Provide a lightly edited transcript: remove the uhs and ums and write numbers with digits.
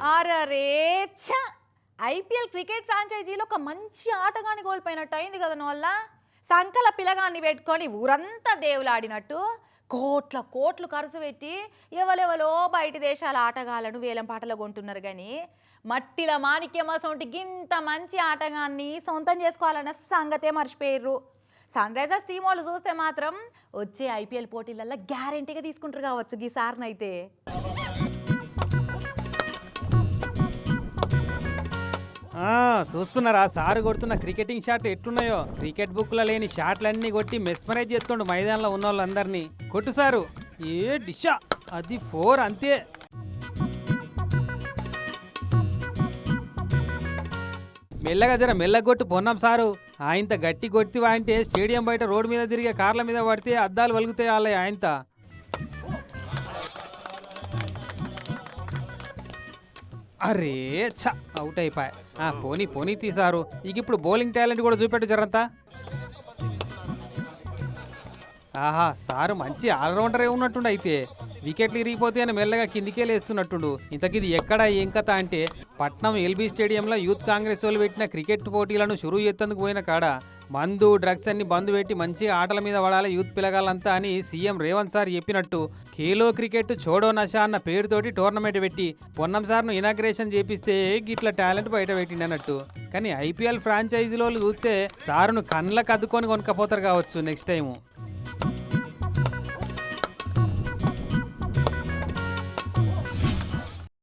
అరరే ఛ! IPL cricket ఫ్రాంచైజీలో ఒక మంచి ఆటగాన్ని కోల్పోయినట్టు అయింది కదా నోళ్ళ. సంకల పిల్లగాన్ని పెట్టుకొని ఊరంతా దేవులాడినట్టు కోట్ల కోట్లు ఖర్చు పెట్టి ఎవరెవరో బయటి దేశాల ఆటగాళ్ళను వేలం పాటలో కొంటున్నారు కానీ మట్టిల మాణిక్యం అసొంటి గింత మంచి ఆటగాన్ని సొంతం చేసుకోవాలన్న సంగతే మర్చిపోయారు. సన్ రైజర్స్ టీం వాళ్ళు చూస్తే మాత్రం వచ్చే ఐపీఎల్ పోటీలల్లో గ్యారెంటీగా తీసుకుంటారు కావచ్చు ఈసారినైతే. చూస్తున్నారా సారు కొడుతున్న క్రికెటింగ్ షాట్లు ఎట్లున్నాయో. క్రికెట్ బుక్లో లేని షాట్లన్నీ కొట్టి మెస్మరైజ్ చేస్తుండు మైదానంలో ఉన్న వాళ్ళందరినీ. కొట్టు సారు, ఏ డిషా, అది 4 అంతే. మెల్లగా జర మెల్లగొట్టు పొన్నాం సారు. ఆయంత గట్టి కొట్టివా అంటే స్టేడియం బయట రోడ్డు మీద తిరిగే కార్ల మీద పడితే అద్దాలు వలుగుతాయి వాళ్ళ ఆయంత. అరే ఛ, అవుట్ అయిపోయా. పోనీ తీసారు. ఇక ఇప్పుడు బౌలింగ్ టాలెంట్ కూడా చూపెట్టు జరంతా. ఆహా, సారు మంచి ఆల్రౌండరే ఉన్నట్టుండు. అయితే వికెట్లు ఇరిగిపోతే అని మెల్లగా కిందికే లేస్తున్నట్టుండు. ఇంతకిది ఎక్కడ ఏం కథ అంటే పట్నం ఎల్బీ స్టేడియంలో యూత్ కాంగ్రెస్ వాళ్ళు పెట్టిన క్రికెట్ పోటీలను షురూ చేసేందుకు పోయిన కాడ మందు డ్రగ్స్ అన్ని బంద్ పెట్టి మంచిగా ఆటల మీద పడాలి యూత్ పిల్లగాళ్ళంతా అని సీఎం రేవంత్ సార్ చెప్పినట్టు ఖేలో క్రికెట్ చోడో నషా అన్న పేరుతోటి టోర్నమెంట్ పెట్టి పొన్నం సార్ను ఇనాగ్రేషన్ చేపిస్తే గిట్ల టాలెంట్ బయట పెట్టిండన్నట్టు. కానీ ఐపీఎల్ ఫ్రాంచైజీలో చూస్తే సారును కళ్ళకు అద్దుకొని కొనుక్కపోతారు కావచ్చు నెక్స్ట్ టైము.